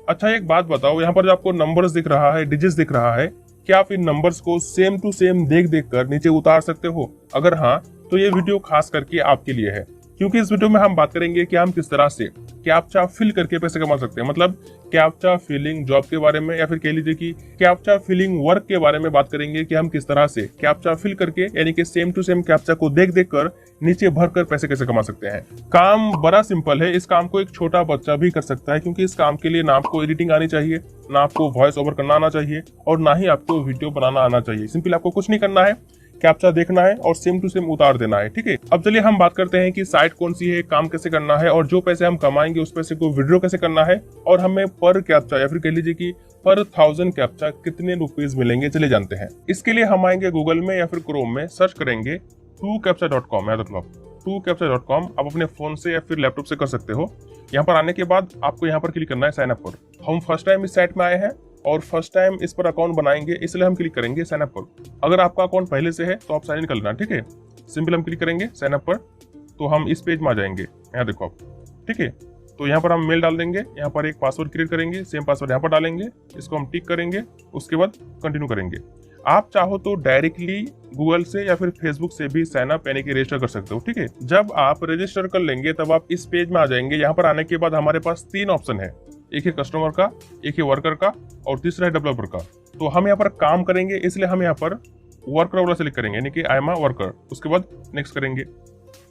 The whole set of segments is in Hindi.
अच्छा एक बात बताओ, यहाँ पर जो आपको नंबर्स दिख रहा है, डिजिट्स दिख रहा है, क्या आप इन नंबर्स को सेम टू सेम देख देख कर नीचे उतार सकते हो? अगर हाँ, तो ये वीडियो खास करके आपके लिए है, क्योंकि इस वीडियो में हम बात करेंगे कि हम किस तरह से कैप्चा फिल करके पैसे कमा सकते हैं। मतलब कैप्चा फिलिंग जॉब के बारे में, या फिर कह लीजिए कि कैप्चा फिलिंग वर्क के बारे में बात करेंगे कि हम किस तरह से कैप्चा फिल करके, यानी कि सेम टू सेम कैप्चा को देख देख कर नीचे भर कर पैसे कैसे कमा सकते हैं। काम बड़ा सिंपल है, इस काम को एक छोटा बच्चा भी कर सकता है, क्योंकि इस काम के लिए ना आपको एडिटिंग आनी चाहिए, ना आपको वॉइस ओवर करना आना चाहिए, और ना ही आपको वीडियो बनाना आना चाहिए। सिंपल आपको कुछ नहीं करना है, कैप्चा देखना है और सेम टू सेम उतार देना है। ठीक है, अब चलिए हम बात करते हैं कि साइट कौन सी है, काम कैसे करना है, और जो पैसे हम कमाएंगे उस पैसे को विड्रॉ कैसे करना है, और हमें पर कैप्चा या फिर कह लीजिए कि पर 1000 कैप्चा कितने रुपीज मिलेंगे, चले जानते हैं। इसके लिए हम आएंगे गूगल में या फिर क्रोम में, सर्च करेंगे TwoCaptcha.com। याद रखो, TwoCaptcha.com आप अपने फोन से या फिर लैपटॉप से कर सकते हो। यहाँ पर आने के बाद आपको यहाँ पर क्लिक करना है साइन अप पर। हम फर्स्ट टाइम इस साइट में आए हैं और फर्स्ट टाइम इस पर अकाउंट बनाएंगे, इसलिए हम क्लिक करेंगे साइन अप पर। अगर आपका अकाउंट पहले से है तो आप साइन इन कर लेना। ठीक है, सिंपल हम क्लिक करेंगे साइन अप पर, तो हम इस पेज में आ जाएंगे। यहाँ देखो आप, ठीक है, तो यहाँ पर हम मेल डाल देंगे, यहाँ पर एक पासवर्ड क्रिएट करेंगे, सेम पासवर्ड यहाँ पर डालेंगे, इसको हम टिक करेंगे, उसके बाद कंटिन्यू करेंगे। आप चाहो तो डायरेक्टली गूगल से या फिर फेसबुक से भी साइन अप यानी कि रजिस्टर कर सकते हो। ठीक है, जब आप रजिस्टर कर लेंगे तब आप इस पेज में आ जाएंगे। यहाँ पर आने के बाद हमारे पास 3 ऑप्शन है, एक है कस्टमर का, एक है वर्कर का, और तीसरा है डेवलपर का। तो हम यहाँ पर काम करेंगे, इसलिए हम यहाँ पर वर्कर वाला सेलेक्ट करेंगे, यानी कि आई एम अ वर्कर। उसके बाद नेक्स्ट करेंगे।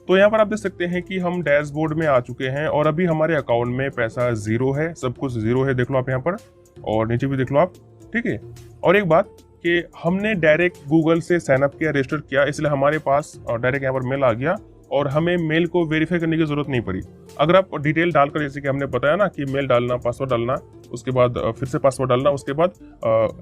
तो यहाँ पर आप देख सकते हैं कि हम डैशबोर्ड में आ चुके हैं और अभी हमारे अकाउंट में पैसा 0 है, सब कुछ 0 है, देख लो आप यहाँ पर, और नीचे भी देख लो आप। ठीक है, और एक बात कि हमने डायरेक्ट गूगल से साइन अप किया, रजिस्टर किया, इसलिए हमारे पास डायरेक्ट यहाँ पर मेल आ गया और हमें मेल को वेरीफाई करने की जरूरत नहीं पड़ी। अगर आप डिटेल डालकर, जैसे कि हमने बताया ना कि मेल डालना, पासवर्ड डालना, उसके बाद फिर से पासवर्ड डालना, उसके बाद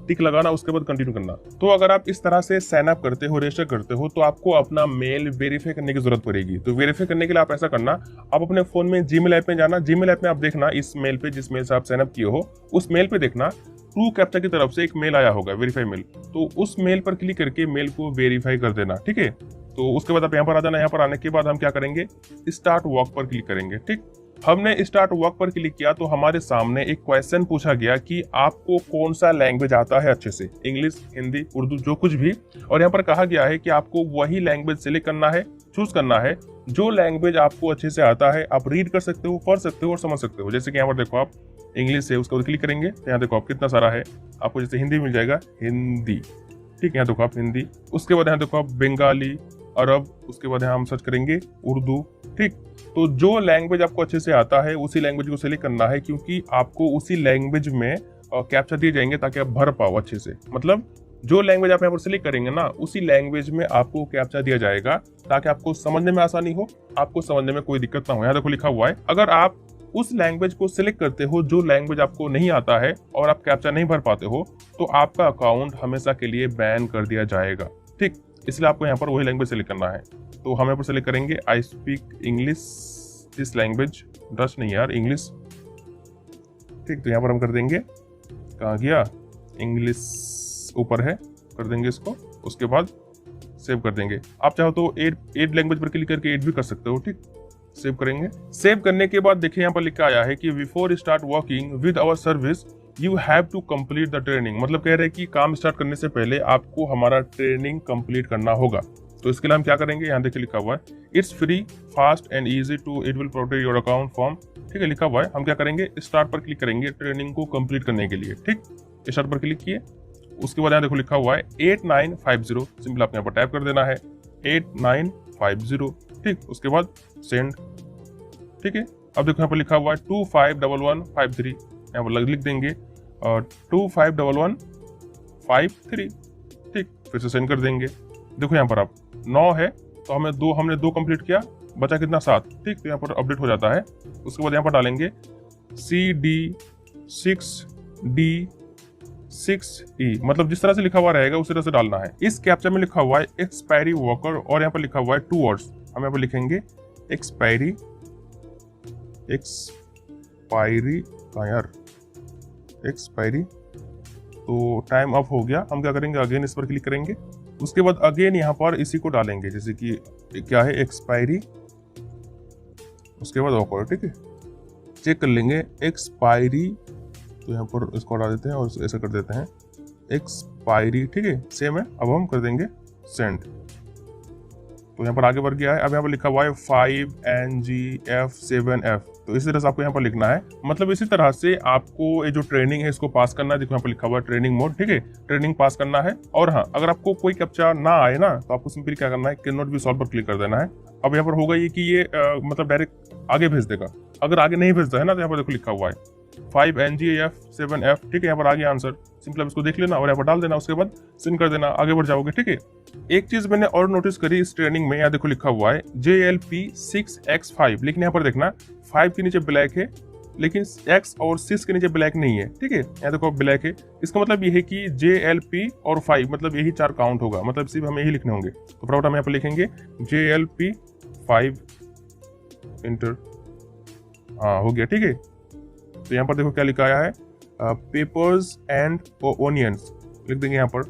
टिक लगाना, उसके बाद कंटिन्यू करना। तो अगर आप इस तरह से साइन अप करते हो, रजिस्टर करते हो, तो आपको अपना मेल वेरीफाई करने की जरूरत पड़ेगी। तो वेरीफाई करने के लिए आप ऐसा करना, आप अपने फोन में जीमेल ऐप में जाना, जीमेल ऐप में आप देखना इस मेल पे, जिस मेल से आप साइन अप किए हो, उस मेल पे देखना TwoCaptcha की तरफ से एक मेल आया होगा, वेरीफाई मेल। तो उस मेल पर क्लिक करके मेल को वेरीफाई कर देना। ठीक है, तो उसके बाद आप यहाँ पर आ जाना। यहाँ पर आने के बाद हम क्या करेंगे, स्टार्ट वर्क पर क्लिक करेंगे। ठीक, हमने स्टार्ट वर्क पर क्लिक किया तो हमारे सामने एक क्वेश्चन पूछा गया कि आपको कौन सा लैंग्वेज आता है अच्छे से, इंग्लिश, हिंदी, उर्दू, जो कुछ भी। और यहाँ पर कहा गया है कि आपको वही लैंग्वेज सिलेक्ट करना है, चूज करना है जो लैंग्वेज आपको अच्छे से आता है। आप रीड कर सकते हो, पढ़ सकते हो और समझ सकते हो। जैसे कि यहाँ पर देखो आप, इंग्लिश है, उसके बाद क्लिक करेंगे, यहाँ देखो आप कितना सारा है, आपको जैसे हिंदी मिल जाएगा, हिंदी। ठीक, यहाँ देखो आप हिंदी, उसके बाद यहाँ देखो आप बंगाली, अरब, उसके बाद यहाँ हम सर्च करेंगे उर्दू। ठीक, तो जो लैंग्वेज आपको अच्छे से आता है उसी लैंग्वेज को सिलेक्ट करना है, क्योंकि आपको उसी लैंग्वेज में कैप्चा दिए जाएंगे ताकि आप भर पाओ अच्छे से। मतलब जो लैंग्वेज आप यहाँ पर सिलेक्ट करेंगे ना, उसी लैंग्वेज में आपको कैप्चा दिया जाएगा ताकि आपको समझने में आसानी हो, आपको समझने में कोई दिक्कत ना हो। यहाँ देखो लिखा हुआ है, अगर आप उस लैंग्वेज को सिलेक्ट करते हो जो लैंग्वेज आपको नहीं आता है और आप कैप्चा नहीं भर पाते हो, तो आपका अकाउंट हमेशा के लिए बैन कर दिया जाएगा। ठीक, इसलिए आपको यहाँ पर वही लैंग्वेज सेलेक्ट करना है। तो हम यहाँ पर सेलेक्ट करेंगे I speak English this language, Dutch नहीं यार, इंग्लिश। ठीक, तो यहाँ पर हम कर देंगे, कहाँ गया, इंग्लिश ऊपर है, कर देंगे इसको, उसके बाद सेव कर देंगे। आप चाहो तो एड लैंग्वेज पर क्लिक करके एड भी कर सकते हो। ठीक, सेव करेंगे। सेव करने के बाद देखिए यहाँ पर लिखा आया है कि before start working with our service you have to complete the training. मतलब कह रहे हैं कि काम स्टार्ट करने से पहले आपको हमारा ट्रेनिंग कंप्लीट करना होगा। तो इसके लिए हम क्या करेंगे, यहाँ देखिए लिखा हुआ है, it's free, fast and easy to, it will protect your account from. ठीक है, लिखा हुआ है। हम क्या करेंगे, स्टार्ट पर क्लिक करेंगे ट्रेनिंग को कंप्लीट करने के लिए। ठीक, स्टार्ट पर क्लिक किए, उसके बाद यहाँ देखो लिखा हुआ है 8950, सिंपल आपने यहाँ पर टाइप कर देना है 8950। ठीक, उसके बाद सेंड। ठीक है, अब देखो यहाँ पर लिखा हुआ है 251153, यहाँ पर लिख देंगे 251153। ठीक, फिर से सेंड कर देंगे। देखो यहाँ पर आप 9 है तो हमने 2 कंप्लीट किया, बचा कितना, 7। ठीक, तो यहाँ पर अपडेट हो जाता है। उसके बाद यहाँ पर डालेंगे CD6D6E, मतलब जिस तरह से लिखा हुआ रहेगा उस तरह से डालना है। इस कैप्चा में लिखा हुआ है एक्सपायरी वर्कर, और यहाँ पर लिखा हुआ है 2 वर्ड्स। हम यहाँ पर लिखेंगे एक्सपायरी कहाँ यार, एक्सपायरी। तो टाइम अप हो गया। हम क्या करेंगे, अगेन इस पर क्लिक करेंगे, उसके बाद अगेन यहाँ पर इसी को डालेंगे, जैसे कि क्या है, एक्सपायरी, उसके बाद वर्कर। ठीक है, चेक कर लेंगे एक्सपायरी तो यहाँ पर इसको हटा देते हैं और ऐसा कर देते हैं एक्सपायरी, ठीक है सेम है। अब हम कर देंगे सेंड, तो यहाँ पर आगे बढ़ गया है। अब यहाँ पर लिखा हुआ है 5NGF7F, तो इसी तरह से आपको यहाँ पर लिखना है। मतलब इसी तरह से आपको ये जो ट्रेनिंग है इसको पास करना है। देखो यहाँ पर लिखा हुआ है ट्रेनिंग मोड, ठीक है ट्रेनिंग पास करना है। और हाँ, अगर आपको कोई कैप्चा ना आए ना तो आपको सिंपली क्या करना है, कैन नॉट बी सॉल्व पर क्लिक कर देना है। अब यहाँ पर होगा ये कि ये मतलब डायरेक्ट आगे भेज देगा। अगर आगे नहीं भेजता है ना तो यहाँ पर देखो लिखा हुआ है 5NGF7F, ठीक है यहाँ पर आ गया आंसर। सिंपल अब इसको देख लेना और यहाँ पर डाल देना, उसके बाद सेंड कर देना, आगे बढ़ जाओगे, ठीक है। एक चीज मैंने और नोटिस करी इस ट्रेनिंग में, यहाँ देखो लिखा हुआ है JLP6X5, लेकिन यहाँ पर देखना 5 के नीचे ब्लैक है लेकिन X और 6 के नीचे ब्लैक नहीं है, ठीक है यहाँ देखो ब्लैक है। इसका मतलब ये है कि JLP और 5 मतलब यही 4 काउंट होगा, मतलब सिर्फ हमें यही लिखने होंगे। तो फटाफट हम यहाँ पर लिखेंगे JLP5 इंटर, हाँ हो गया, ठीक है। तो यहाँ पर देखो क्या लिखा आया है, पेपर्स एंड ओनियंस लिख देंगे यहाँ पर।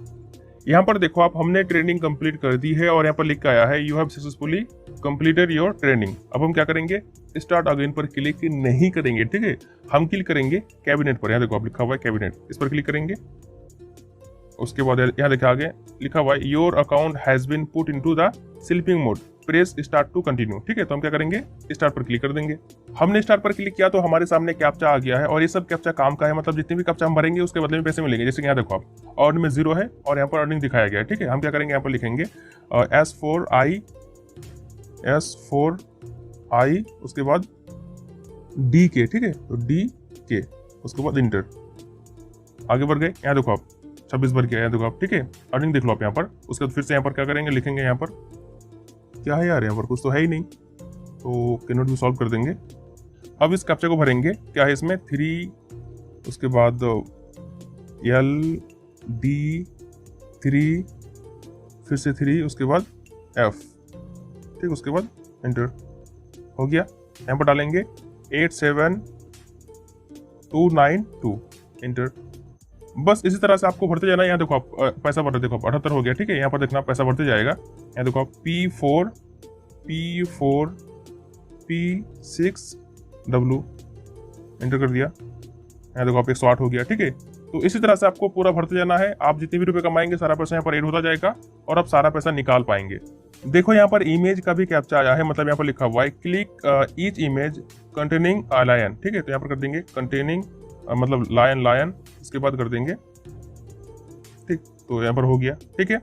यहाँ पर देखो आप, हमने ट्रेनिंग कंप्लीट कर दी है और यहाँ पर लिख के आया है you have successfully completed your training. अब हम क्या करेंगे, स्टार्ट अगेन पर क्लिक नहीं करेंगे, ठीक है हम क्लिक करेंगे कैबिनेट पर। यहाँ देखो आप लिखा हुआ है कैबिनेट, इस पर क्लिक करेंगे। उसके बाद यहाँ देखा आगे लिखा हुआ है your account has been put into the sleeping mode, press start to continue, ठीक है। तो हम क्या करेंगे, स्टार्ट पर क्लिक कर देंगे। हमने स्टार्ट पर क्लिक किया तो हमारे सामने कैप्चा आ गया है और ये सब कैप्चा काम का है, मतलब जितने भी कैप्चा हम भरेंगे उसके बदले में पैसे मिलेंगे। जैसे कि यहाँ देखो आप अर्न में 0 है और यहाँ पर अर्निंग दिखाया गया है, ठीक है। हम क्या करेंगे, यहाँ पर लिखेंगे S4I उसके बाद DK, ठीक है तो DK उसके बाद इंटर, आगे बढ़ गए। यहाँ देखो आप 26 भर गया, यहाँ देखो आप, ठीक है अर्निंग देख लो आप यहाँ पर। उसके बाद फिर से यहाँ पर क्या करेंगे, लिखेंगे यहाँ पर क्या है यार, यहाँ पर कुछ तो है ही नहीं, तो कैन नॉट बी सॉल्व कर देंगे। अब इस कैप्चा को भरेंगे, क्या है इसमें 3 उसके बाद LD3 फिर से 3 उसके बाद F, ठीक उसके बाद एंटर, हो गया। यहाँ पर डालेंगे 87292 एंटर। बस इसी तरह से आपको भरते जाना है। यहाँ देखो आप पैसा भरते, देखो 78 हो गया, ठीक है। यहाँ पर देखना पैसा भरते जाएगा। यहाँ देखो आप P4 P6W एंटर कर दिया। यहाँ देखो आप 108 हो गया, ठीक है। तो इसी तरह से आपको पूरा भरते जाना है। आप जितने भी रुपए कमाएंगे सारा पैसा यहाँ पर ऐड होता जाएगा और आप सारा पैसा निकाल पाएंगे। देखो यहाँ पर इमेज का भी कैप्चा आया है, मतलब यहाँ पर लिखा हुआ है click each image containing a lion, ठीक है। तो यहाँ पर कर देंगे कंटेनिंग मतलब लायन, इसके बाद कर देंगे, ठीक। तो यहाँ पर हो गया, ठीक है।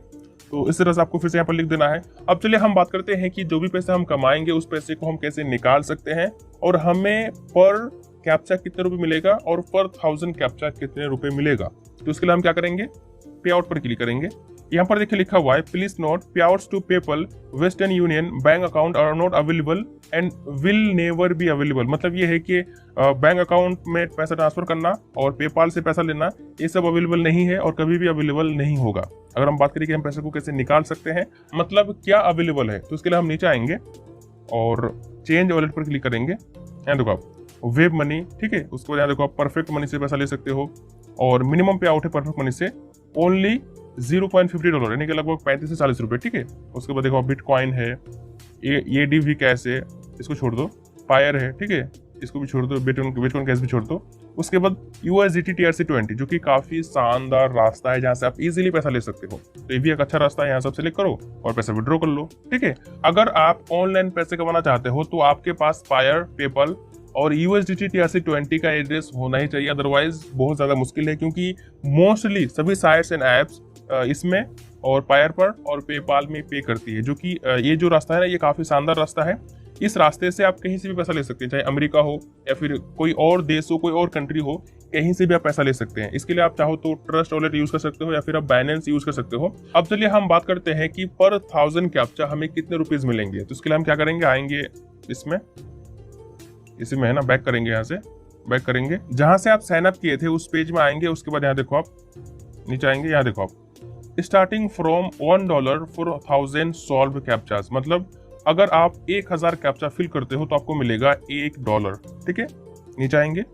तो इस तरह से आपको फिर से यहाँ पर लिख देना है। अब चलिए हम बात करते हैं कि जो भी पैसे हम कमाएंगे उस पैसे को हम कैसे निकाल सकते हैं और हमें पर कैप्चा कितने रुपए मिलेगा और पर 1000 कैप्चा कितने रुपए मिलेगा। तो उसके लिए हम क्या करेंगे, पे आउट पर क्लिक करेंगे। यहाँ पर देखिए लिखा हुआ है please note payouts to PayPal, Western Union bank account are not available and will never be available. मतलब ये है कि बैंक अकाउंट में पैसा ट्रांसफर करना और पेपाल से पैसा लेना ये सब अवेलेबल नहीं है और कभी भी अवेलेबल नहीं होगा। अगर हम बात करें कि हम पैसे को कैसे निकाल सकते हैं, मतलब क्या अवेलेबल है, तो इसके लिए हम नीचे आएंगे और चेंज वॉलेट पर क्लिक करेंगे। यहाँ देखो आप वेब मनी, ठीक है। उसको यहाँ देखो आप परफेक्ट मनी से पैसा ले सकते हो और मिनिमम पे आउट है परफेक्ट मनी से ओनली $0.50 यानी कि लगभग 35 से 40 रुपए, ठीक है। उसके बाद देखो बिटकॉइन है, ये DV कैश है, इसको छोड़ दो, पायर है, ठीक है इसको भी छोड़ दो, बिटकॉइन कैश भी छोड़ दो। उसके बाद USDT TRC20 जो कि काफी शानदार रास्ता है जहां से आप इजीली पैसा ले सकते हो। तो ये भी एक अच्छा रास्ता है, यहाँ सब सेलेक्ट करो और पैसा विड्रॉ कर लो, ठीक है। अगर आप ऑनलाइन पैसे कमाना चाहते हो तो आपके पास पायर, पेपल और USDT TRC20 का एड्रेस होना ही चाहिए, अदरवाइज बहुत ज्यादा मुश्किल है क्योंकि मोस्टली सभी साइट्स एंड एप्स इसमें और पायर पर और पेपाल में पे करती है। जो कि ये जो रास्ता है ना ये काफी शानदार रास्ता है। इस रास्ते से आप कहीं से भी पैसा ले सकते हैं, चाहे अमेरिका हो या फिर कोई और देश हो, कोई और कंट्री हो, कहीं से भी आप पैसा ले सकते हैं। इसके लिए आप चाहो तो ट्रस्ट वॉलेट यूज कर सकते हो या फिर आप बाइनेंस यूज कर सकते हो। अब चलिए हम बात करते हैं कि पर 1000 कैप्चा हमें कितने रुपीज मिलेंगे। तो इसके लिए हम क्या करेंगे, आएंगे इसमें है ना, बैक करेंगे, यहाँ से बैक करेंगे, जहां से आप साइन अप किए थे उस पेज में आएंगे। उसके बाद यहाँ देखो आप नीचे आएंगे, यहाँ देखो आप स्टार्टिंग फ्रॉम $1 फॉर 1000 सॉल्व कैप्चास, मतलब अगर आप 1000 कैप्चा फिल करते हो तो आपको मिलेगा $1, ठीक है। नीचे आएंगे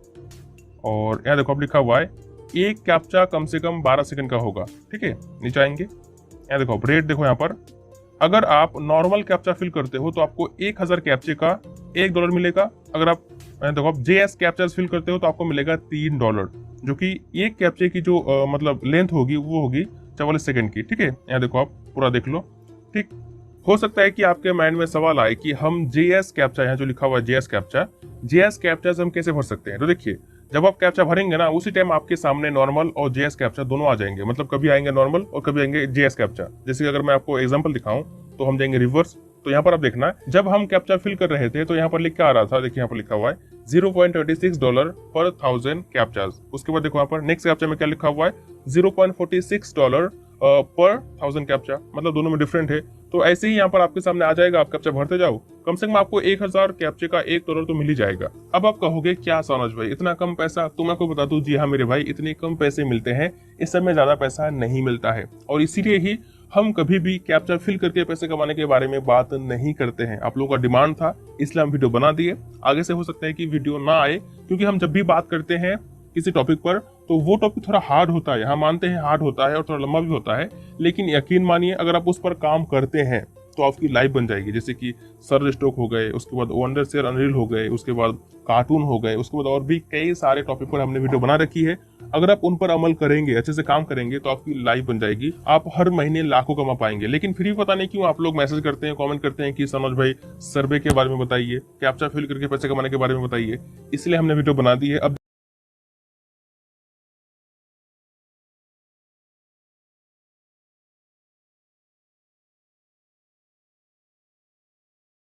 और यहाँ देखो आप लिखा हुआ है एक कैप्चा कम से कम 12 सेकंड का होगा, ठीक है। नीचे आएंगे, यहाँ देखो आप रेट देखो, यहाँ पर अगर आप नॉर्मल कैप्चा फिल करते हो तो आपको 1000 कैप्चे का $1 मिलेगा। अगर आप देखो आप JS कैप्चास फिल करते हो तो आपको मिलेगा $3, जो कि एक कैप्चे की जो मतलब लेंथ होगी वो होगी 44 सेकंड की। ठीक है, यहाँ देखो, आप पूरा देख लो। ठीक, हो सकता है कि आपके माइंड में सवाल आए कि हम जेएस कैप्चा, यहाँ जो लिखा हुआ है जेएस कैप्चा हम कैसे भर सकते हैं। तो देखिए, जब आप कैप्चा भरेंगे ना, उसी टाइम आपके सामने नॉर्मल और जेएस कैप्चा दोनों आ जाएंगे। मतलब कभी आएंगे नॉर्मल और कभी आएंगे जेएस कैप्चा। जैसे कि अगर मैं आपको एग्जांपल दिखाऊं तो हम जाएंगे रिवर्स। तो यहाँ पर आप देखना, जब हम कैप्चा फिल कर रहे थे तो यहाँ पर लिख के आ रहा था, देखिए यहाँ पर लिखा हुआ है $0.26 पर 1000 कैप्चाज। उसके बाद देखो यहाँ पर नेक्स्ट कैप्चा में क्या लिखा हुआ है, $0.46 पर 1000 कैप्चा। मतलब दोनों में डिफरेंट है। तो ऐसे ही यहाँ पर आपके सामने आ जाएगा, आप कैप्चा भरते जाओ, कम से कम आपको 1000 कैप्चे का $1 तो मिल ही जाएगा। अब आप कहोगे क्या सनोज भाई इतना कम पैसा, तो मैं आपको बता दूं, जी हाँ मेरे भाई, इतने कम पैसे मिलते हैं, इस समय ज्यादा पैसा नहीं मिलता है। और इसीलिए ही हम कभी भी कैप्चा फिल करके पैसे कमाने के बारे में बात नहीं करते हैं। आप लोगों का डिमांड था, इसलिए हम वीडियो बना दिए। आगे से हो सकता है कि वीडियो ना आए, क्योंकि हम जब भी बात करते हैं किसी टॉपिक पर तो वो टॉपिक थोड़ा हार्ड होता है। हम मानते हैं हार्ड होता है और थोड़ा लंबा भी होता है, लेकिन यकीन मानिए अगर आप उस पर काम करते हैं तो आपकी लाइफ बन जाएगी। जैसे कि सर स्टोक हो गए, उसके बाद वंडर शेयर अनरील हो गए, उसके बाद कार्टून हो गए, उसके बाद और भी कई सारे टॉपिक पर हमने वीडियो बना रखी है। अगर आप उन पर अमल करेंगे, अच्छे से काम करेंगे, तो आपकी लाइफ बन जाएगी। आप हर महीने लाखों कमा पाएंगे। लेकिन फिर भी पता नहीं क्यों आप लोग मैसेज करते हैं, कमेंट करते हैं कि सनोज भाई सर्वे के बारे में बताइए, कैप्चा फिल करके पैसे कमाने के बारे में बताइए। इसलिए हमने वीडियो बना दी है। अब